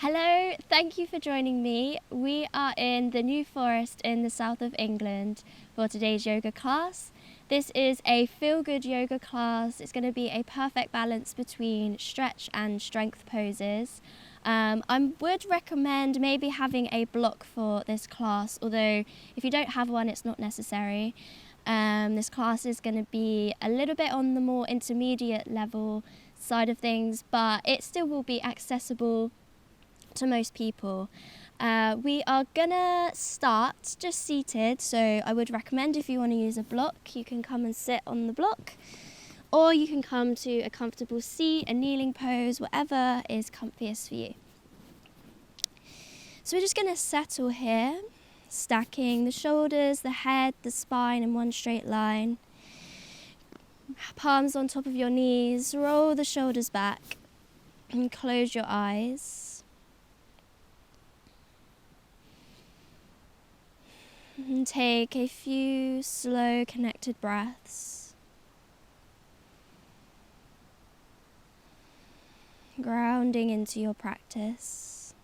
Hello, thank you for joining me. We are in the New Forest in the south of England for today's yoga class. This is a feel-good yoga class. It's going to be a perfect balance between stretch and strength poses. I would recommend maybe having a block for this class, although if you don't have one, it's not necessary. This class is going to be a little bit on the more intermediate level side of things, but it still will be accessible to most people. We are gonna start just seated, so I would recommend if you want to use a block, you can come and sit on the block, or you can come to a comfortable seat, a kneeling pose, whatever is comfiest for you. So we're just gonna settle here, stacking the shoulders, the head, the spine in one straight line. Palms on top of your knees, roll the shoulders back and close your eyes. And take a few slow connected breaths, grounding into your practice,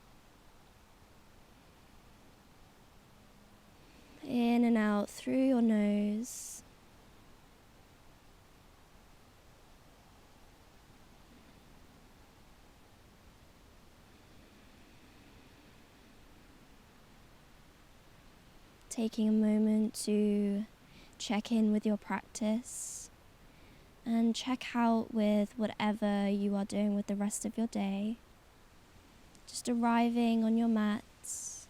in and out through your nose. Taking a moment to check in with your practice and check out with whatever you are doing with the rest of your day. Just arriving on your mats,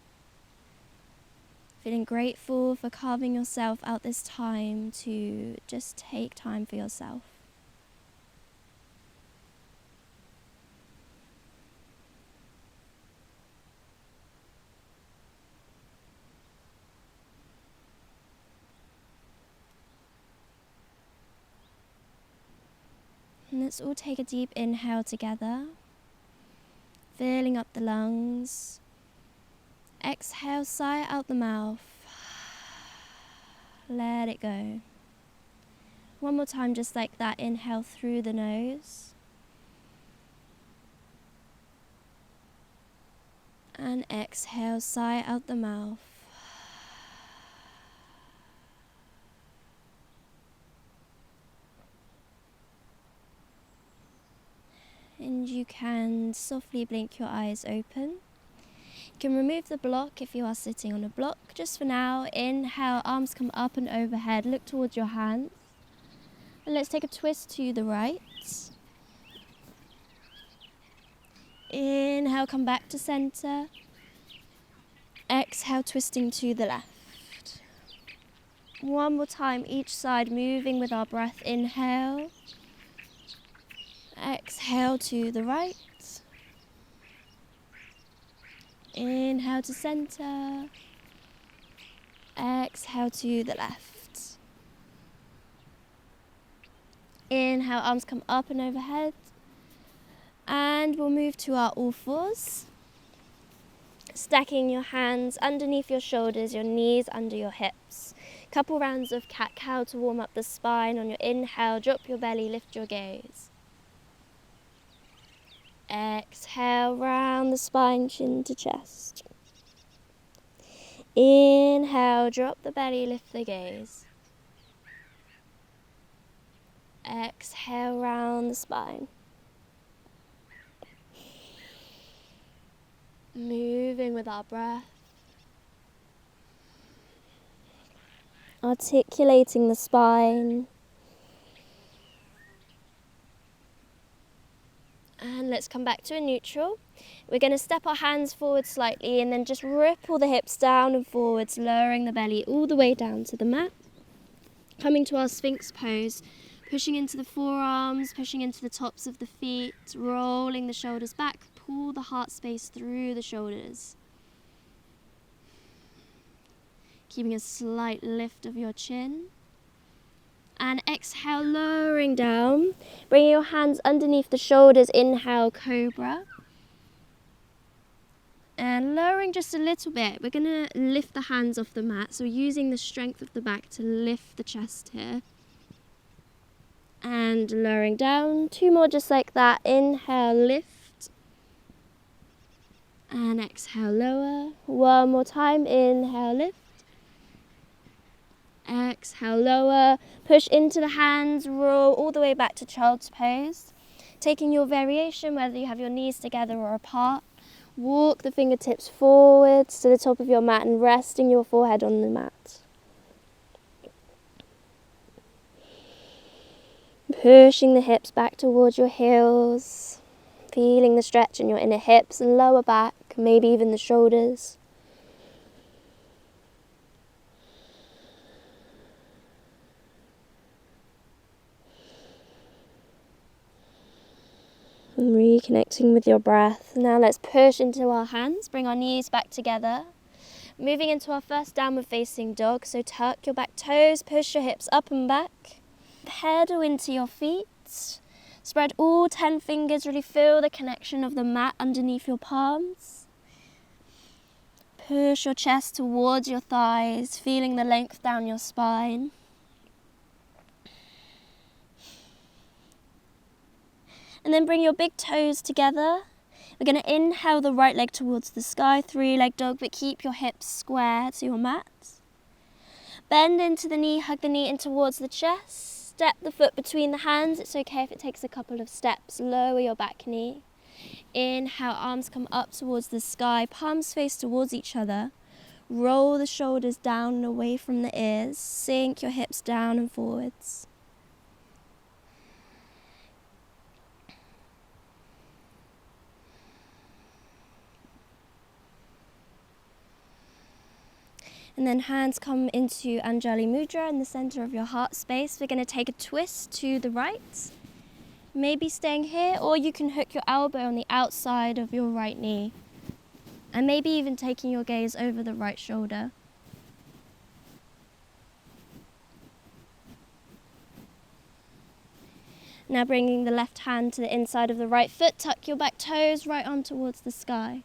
feeling grateful for carving yourself out this time to just take time for yourself. And let's all take a deep inhale together, filling up the lungs. Exhale, sigh out the mouth. Let it go. One more time, just like that. Inhale through the nose. And exhale, sigh out the mouth. And you can softly blink your eyes open. You can remove the block if you are sitting on a block. Just for now, inhale, arms come up and overhead, look towards your hands. And let's take a twist to the right. Inhale, come back to center. Exhale, twisting to the left. One more time, each side, moving with our breath. Inhale. Exhale to the right. Inhale to center. Exhale to the left. Inhale, arms come up and overhead. And we'll move to our all fours. Stacking your hands underneath your shoulders, your knees under your hips. Couple rounds of cat-cow to warm up the spine. On your inhale, drop your belly, lift your gaze. Exhale, round the spine, chin to chest. Inhale, drop the belly, lift the gaze. Exhale, round the spine. Moving with our breath. Articulating the spine. And let's come back to a neutral. We're going to step our hands forward slightly and then just ripple the hips down and forwards, lowering the belly all the way down to the mat. Coming to our Sphinx pose, pushing into the forearms, pushing into the tops of the feet, rolling the shoulders back, pull the heart space through the shoulders. Keeping a slight lift of your chin. And exhale, lowering down. Bringing your hands underneath the shoulders. Inhale, cobra. And lowering just a little bit. We're going to lift the hands off the mat. So we're using the strength of the back to lift the chest here. And lowering down. Two more just like that. Inhale, lift. And exhale, lower. One more time, inhale, lift. Exhale, lower. Push into the hands, roll all the way back to child's pose. Taking your variation, whether you have your knees together or apart. Walk the fingertips forwards to the top of your mat and resting your forehead on the mat. Pushing the hips back towards your heels. Feeling the stretch in your inner hips and lower back, maybe even the shoulders. And reconnecting with your breath. Now let's push into our hands, bring our knees back together. Moving into our first downward facing dog, so tuck your back toes, push your hips up and back. Pedal into your feet. Spread all 10 fingers, really feel the connection of the mat underneath your palms. Push your chest towards your thighs, feeling the length down your spine. And then bring your big toes together. We're going to inhale the right leg towards the sky, 3-leg dog, but keep your hips square to your mat. Bend into the knee, hug the knee in towards the chest. Step the foot between the hands. It's okay if it takes a couple of steps. Lower your back knee. Inhale, arms come up towards the sky, palms face towards each other. Roll the shoulders down and away from the ears. Sink your hips down and forwards. And then hands come into Anjali Mudra in the center of your heart space. We're going to take a twist to the right. Maybe staying here, or you can hook your elbow on the outside of your right knee. And maybe even taking your gaze over the right shoulder. Now bringing the left hand to the inside of the right foot, tuck your back toes, right arm towards the sky.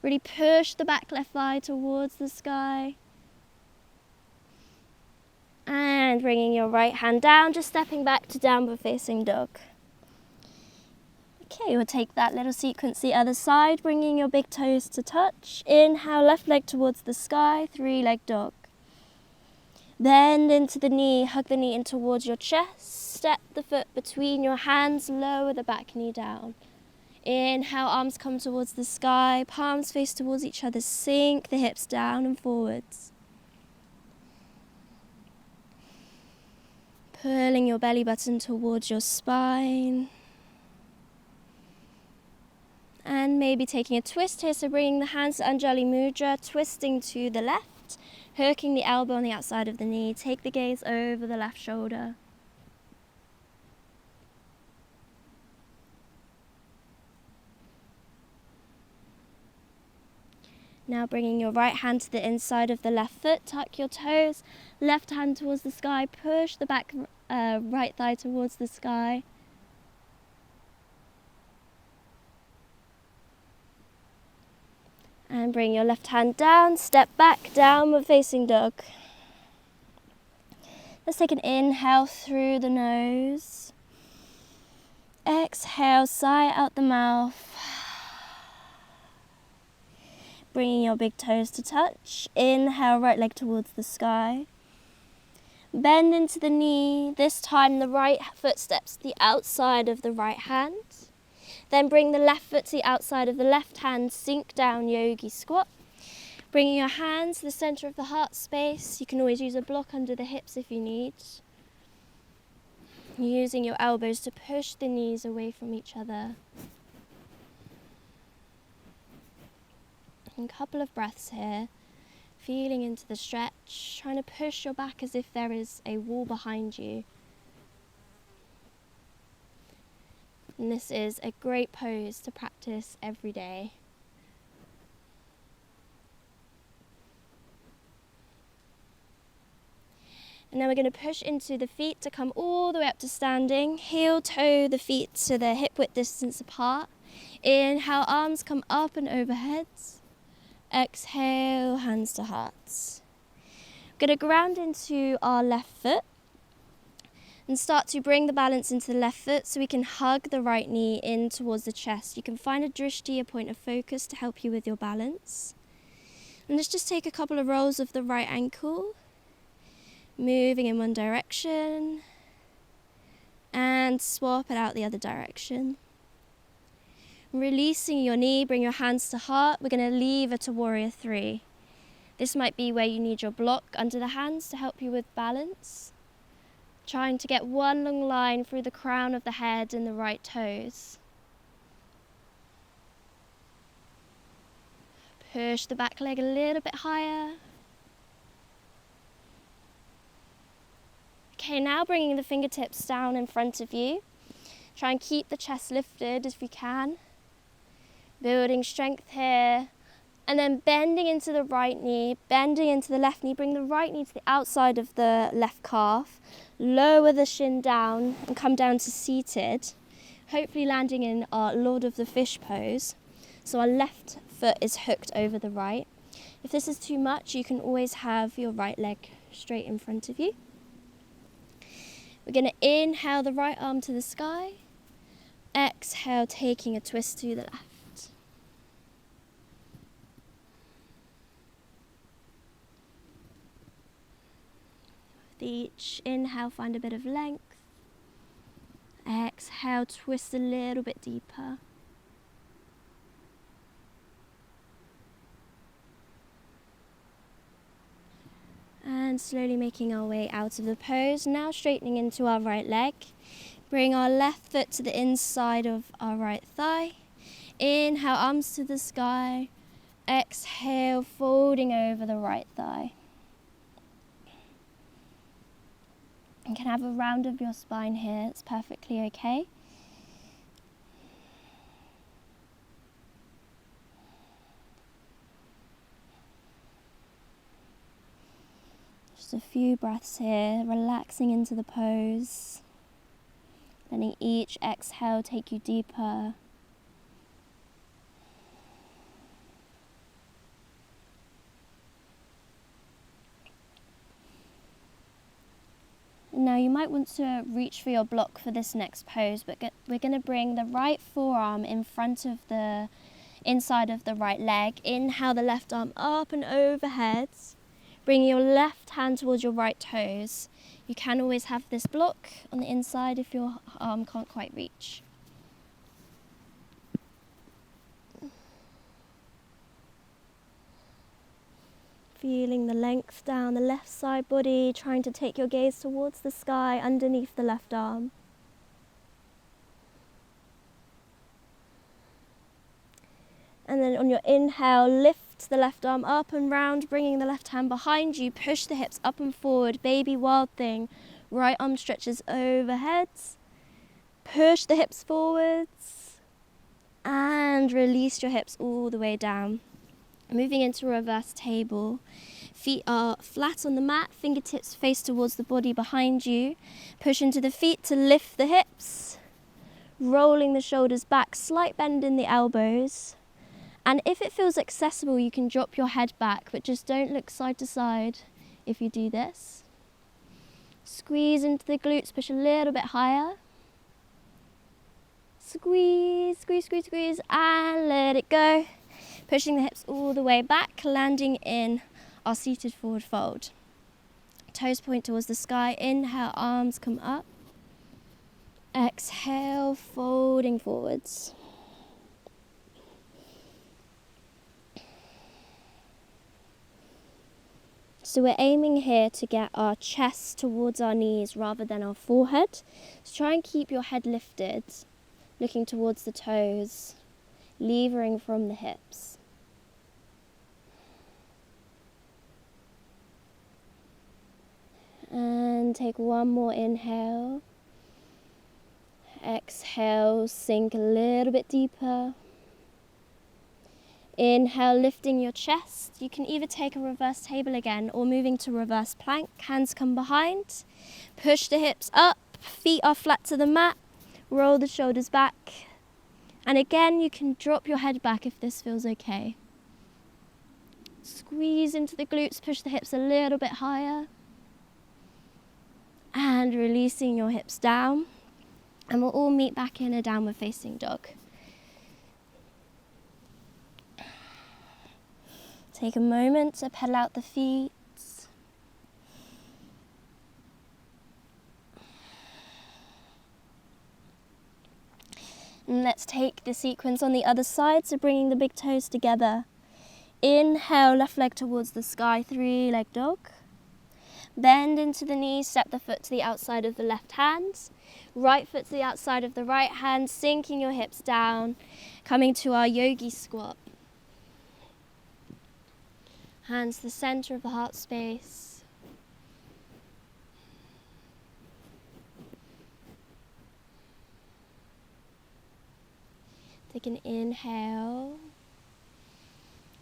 Really push the back left thigh towards the sky. And bringing your right hand down, just stepping back to downward facing dog. Okay, we'll take that little sequence the other side, bringing your big toes to touch. Inhale, left leg towards the sky, 3-leg dog. Bend into the knee, hug the knee in towards your chest. Step the foot between your hands, lower the back knee down. Inhale, arms come towards the sky, palms face towards each other, sink the hips down and forwards. Pulling your belly button towards your spine. And maybe taking a twist here, so bringing the hands to Anjali Mudra, twisting to the left, hooking the elbow on the outside of the knee, take the gaze over the left shoulder. Now bringing your right hand to the inside of the left foot, tuck your toes, left hand towards the sky, push the back right thigh towards the sky. And bring your left hand down, step back, downward facing dog. Let's take an inhale through the nose. Exhale, sigh out the mouth. Bringing your big toes to touch. Inhale, right leg towards the sky. Bend into the knee. This time the right foot steps to the outside of the right hand. Then bring the left foot to the outside of the left hand. Sink down, yogi squat. Bringing your hands to the center of the heart space. You can always use a block under the hips if you need. Using your elbows to push the knees away from each other. A couple of breaths here, feeling into the stretch, trying to push your back as if there is a wall behind you. And this is a great pose to practice every day. And then we're going to push into the feet to come all the way up to standing. Heel toe the feet to the hip width distance apart. Inhale, arms come up and overhead. Exhale, hands to hearts. We're going to ground into our left foot. And start to bring the balance into the left foot so we can hug the right knee in towards the chest. You can find a drishti, a point of focus, to help you with your balance. And let's just take a couple of rolls of the right ankle, moving in one direction, and swap it out the other direction. Releasing your knee, bring your hands to heart. We're going to leave it to warrior 3. This might be where you need your block under the hands to help you with balance. Trying to get one long line through the crown of the head and the right toes. Push the back leg a little bit higher. Okay, now bringing the fingertips down in front of you. Try and keep the chest lifted if you can. Building strength here. And then bending into the right knee, bending into the left knee. Bring the right knee to the outside of the left calf. Lower the shin down and come down to seated. Hopefully landing in our Lord of the Fish pose. So our left foot is hooked over the right. If this is too much, you can always have your right leg straight in front of you. We're going to inhale the right arm to the sky. Exhale, taking a twist to the left. With each inhale, find a bit of length. Exhale, twist a little bit deeper. And slowly making our way out of the pose. Now straightening into our right leg. Bring our left foot to the inside of our right thigh. Inhale, arms to the sky. Exhale, folding over the right thigh. You can have a round of your spine here, it's perfectly okay. Just a few breaths here, relaxing into the pose. Letting each exhale take you deeper. Now you might want to reach for your block for this next pose, but we're going to bring the right forearm in front of the inside of the right leg. Inhale the left arm up and overhead. Bring your left hand towards your right toes. You can always have this block on the inside if your arm can't quite reach. Feeling the length down the left side body, trying to take your gaze towards the sky underneath the left arm. And then on your inhale, lift the left arm up and round, bringing the left hand behind you. Push the hips up and forward, baby wild thing. Right arm stretches overhead. Push the hips forwards. And release your hips all the way down. Moving into reverse table. Feet are flat on the mat, fingertips face towards the body behind you. Push into the feet to lift the hips. Rolling the shoulders back, slight bend in the elbows. And if it feels accessible, you can drop your head back, but just don't look side to side if you do this. Squeeze into the glutes, push a little bit higher. Squeeze, squeeze, squeeze, squeeze, and let it go. Pushing the hips all the way back, landing in our seated forward fold. Toes point towards the sky. Inhale, arms come up. Exhale, folding forwards. So we're aiming here to get our chest towards our knees rather than our forehead. So try and keep your head lifted, looking towards the toes, levering from the hips. And take one more inhale. Exhale, sink a little bit deeper. Inhale, lifting your chest. You can either take a reverse table again or moving to reverse plank. Hands come behind. Push the hips up. Feet are flat to the mat. Roll the shoulders back. And again, you can drop your head back if this feels okay. Squeeze into the glutes. Push the hips a little bit higher. And releasing your hips down. And we'll all meet back in a downward facing dog. Take a moment to pedal out the feet. And let's take the sequence on the other side, so bringing the big toes together. Inhale, left leg towards the sky, 3-leg dog. Bend into the knees, step the foot to the outside of the left hand. Right foot to the outside of the right hand, sinking your hips down, coming to our yogi squat. Hands to the center of the heart space. Take an inhale.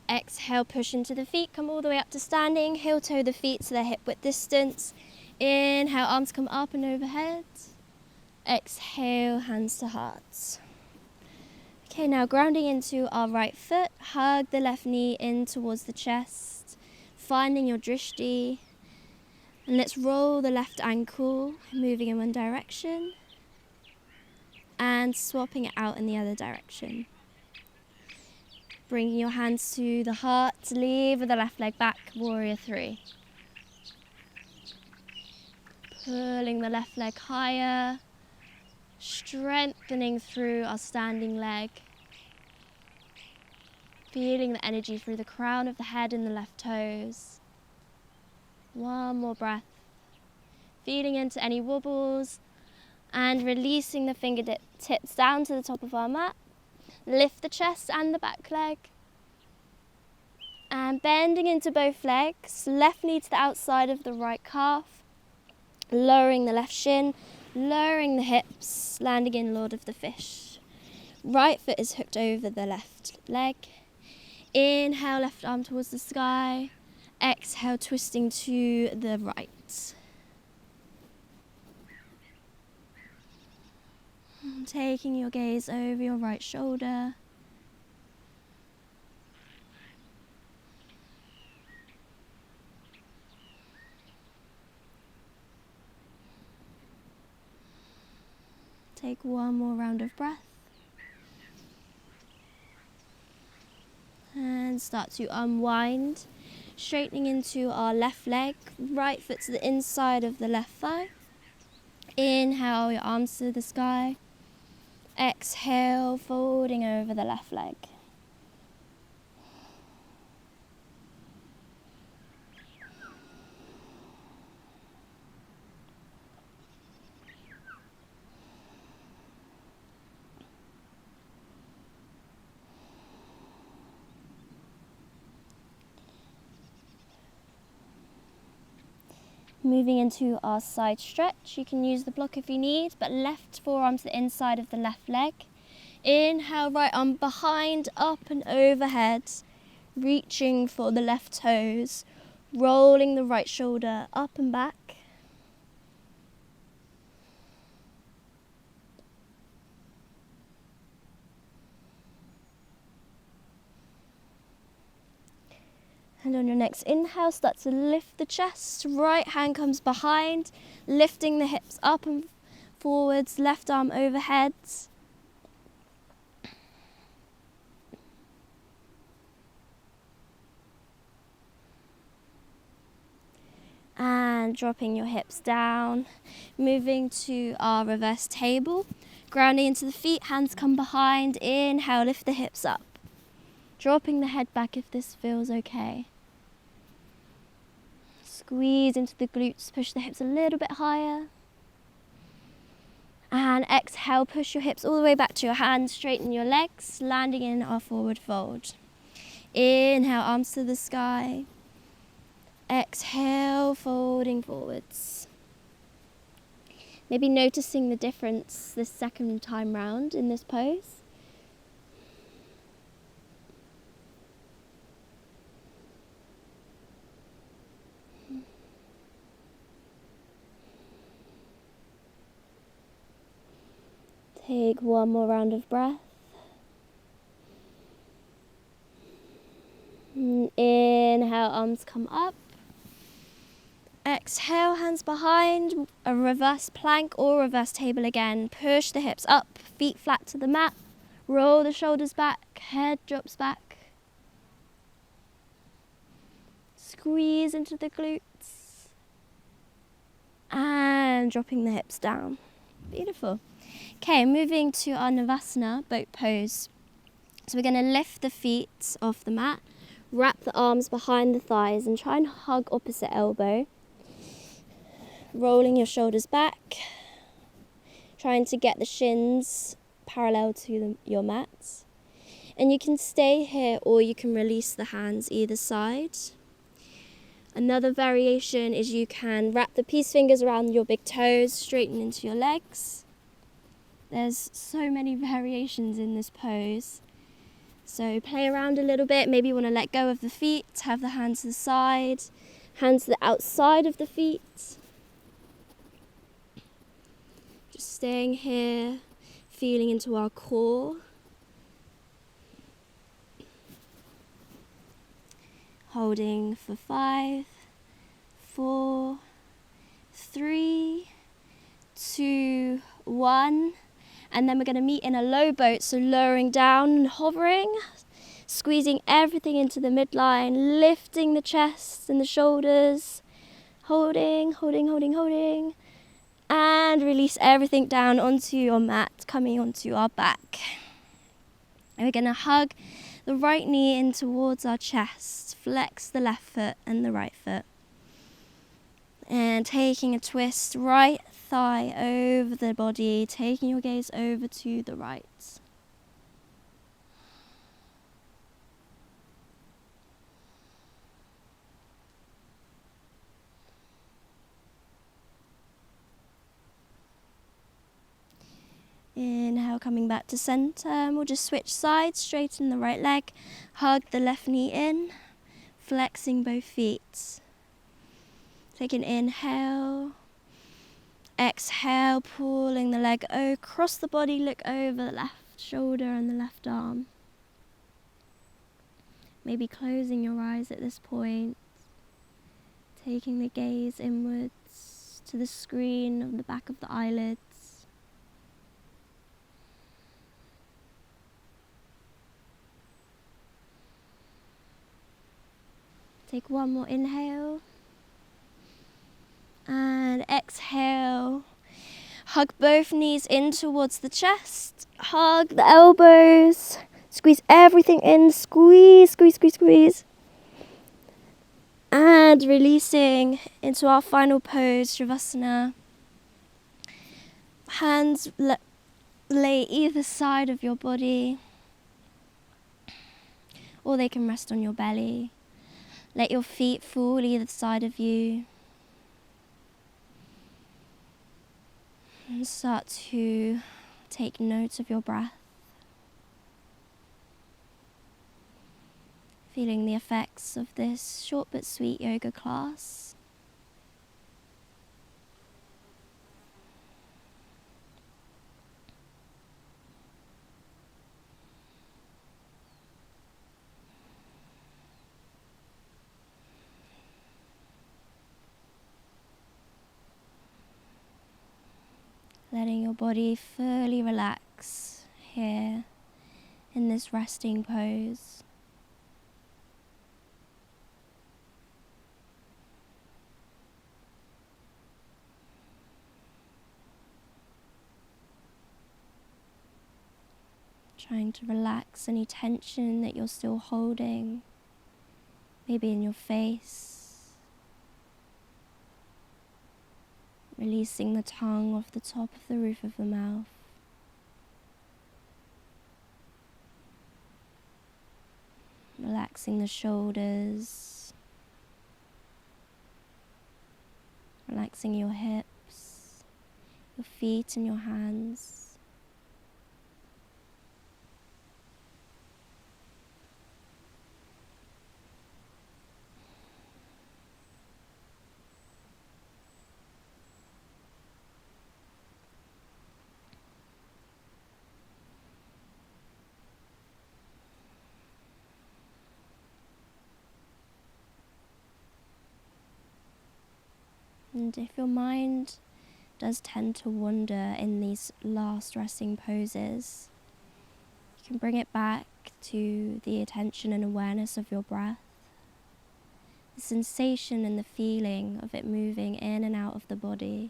Exhale, push into the feet, come all the way up to standing. Heel toe the feet to their hip width distance. Inhale, arms come up and overhead. Exhale, hands to hearts. Okay, now grounding into our right foot, hug the left knee in towards the chest, finding your drishti. And let's roll the left ankle, moving in one direction and swapping it out in the other direction. Bringing your hands to the heart, lever the left leg back, warrior 3. Pulling the left leg higher, strengthening through our standing leg. Feeling the energy through the crown of the head and the left toes. One more breath. Feeling into any wobbles and releasing the fingertips down to the top of our mat. Lift the chest and the back leg. And bending into both legs, left knee to the outside of the right calf. Lowering the left shin, lowering the hips, landing in Lord of the Fish. Right foot is hooked over the left leg. Inhale, left arm towards the sky. Exhale, twisting to the right. Taking your gaze over your right shoulder. Take one more round of breath. And start to unwind, straightening into our left leg, right foot to the inside of the left thigh. Inhale, your arms to the sky. Exhale, folding over the left leg. Moving into our side stretch, you can use the block if you need, but left forearm to the inside of the left leg. Inhale, right arm behind, up and overhead, reaching for the left toes, rolling the right shoulder up and back. And on your next inhale, start to lift the chest. Right hand comes behind, lifting the hips up and forwards, left arm overhead. And dropping your hips down, moving to our reverse table. Grounding into the feet, hands come behind. Inhale, lift the hips up. Dropping the head back if this feels okay. Squeeze into the glutes, push the hips a little bit higher. And exhale, push your hips all the way back to your hands, straighten your legs, landing in our forward fold. Inhale, arms to the sky. Exhale, folding forwards. Maybe noticing the difference this second time round in this pose. Take one more round of breath. Inhale, arms come up. Exhale. exhale, hands behind, a reverse plank or reverse table again. Push the hips up, feet flat to the mat. Roll the shoulders back, head drops back. Squeeze into the glutes. And dropping the hips down. Beautiful. Okay, moving to our Navasana, boat pose. So we're going to lift the feet off the mat, wrap the arms behind the thighs and try and hug opposite elbow. Rolling your shoulders back, trying to get the shins parallel to your mat. And you can stay here or you can release the hands either side. Another variation is you can wrap the peace fingers around your big toes, straighten into your legs. There's so many variations in this pose. So play around a little bit. Maybe you want to let go of the feet, have the hands to the side, hands to the outside of the feet. Just staying here, feeling into our core. Holding for 5, 4, 3, 2, 1. And then we're going to meet in a low boat, so lowering down and hovering, squeezing everything into the midline, lifting the chest and the shoulders, holding, and release everything down onto your mat, coming onto our back. And we're going to hug the right knee in towards our chest, flex the left foot and the right foot. And taking a twist, right thigh over the body, taking your gaze over to the right. Inhale, coming back to center, and we'll just switch sides, straighten the right leg, hug the left knee in, flexing both feet. Take an inhale, exhale, pulling the leg across the body, look over the left shoulder and the left arm. Maybe closing your eyes at this point, taking the gaze inwards to the screen of the back of the eyelids. Take one more inhale. And exhale. Hug both knees in towards the chest. Hug the elbows. Squeeze everything in. Squeeze. And releasing into our final pose, Shavasana. Hands lay either side of your body, or they can rest on your belly. Let your feet fall either side of you. And start to take note of your breath. Feeling the effects of this short but sweet yoga class. Letting your body fully relax here in this resting pose. Trying to relax any tension that you're still holding, maybe in your face. Releasing the tongue off the top of the roof of the mouth. Relaxing the shoulders. Relaxing your hips, your feet and your hands. And if your mind does tend to wander in these last resting poses, you can bring it back to the attention and awareness of your breath, the sensation and the feeling of it moving in and out of the body,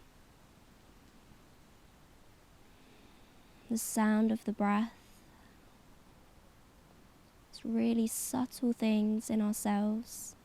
the sound of the breath. It's really subtle things in ourselves.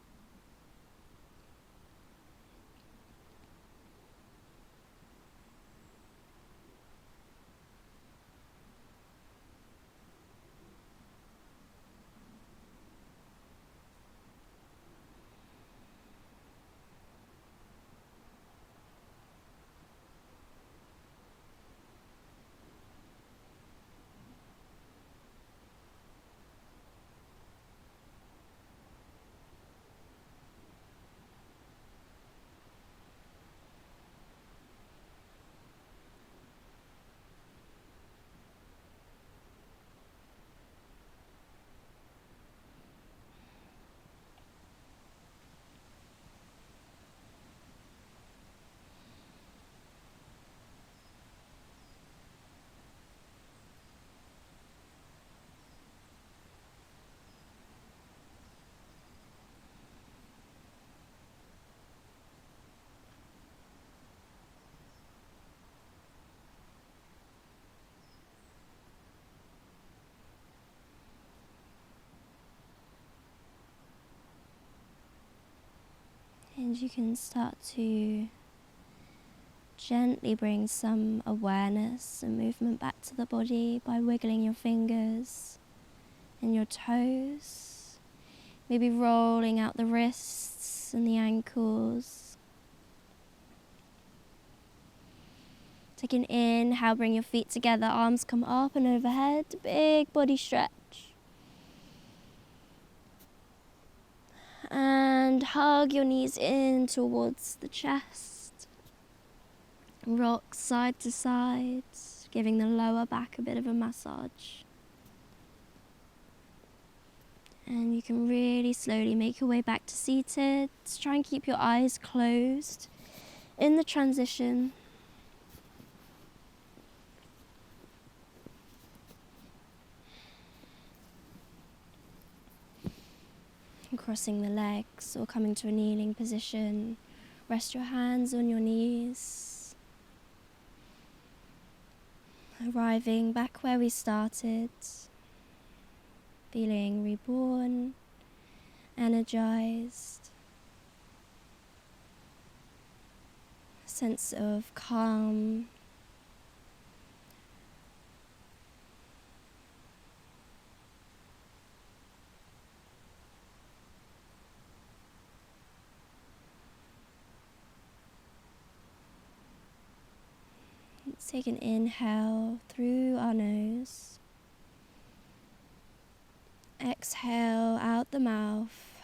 And you can start to gently bring some awareness and movement back to the body by wiggling your fingers and your toes, maybe rolling out the wrists and the ankles. Take an inhale, bring your feet together, arms come up and overhead, big body stretch. And hug your knees in towards the chest. Rock side to side, giving the lower back a bit of a massage. And you can really slowly make your way back to seated. Try and keep your eyes closed in the transition. Crossing the legs or coming to a kneeling position. Rest your hands on your knees. Arriving back where we started. Feeling reborn, energized. A sense of calm. Let's take an inhale through our nose. Exhale out the mouth.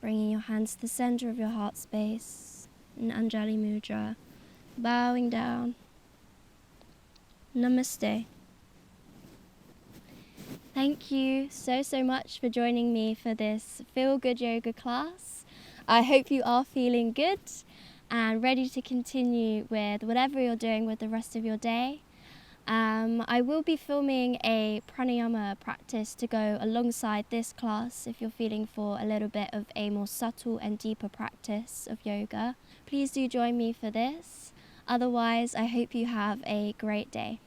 Bringing your hands to the center of your heart space in Anjali Mudra. Bowing down. Namaste. Thank you so much for joining me for this Feel Good Yoga class. I hope you are feeling good and ready to continue with whatever you're doing with the rest of your day. I will be filming a pranayama practice to go alongside this class if you're feeling for a little bit of a more subtle and deeper practice of yoga. Please do join me for this. Otherwise, I hope you have a great day.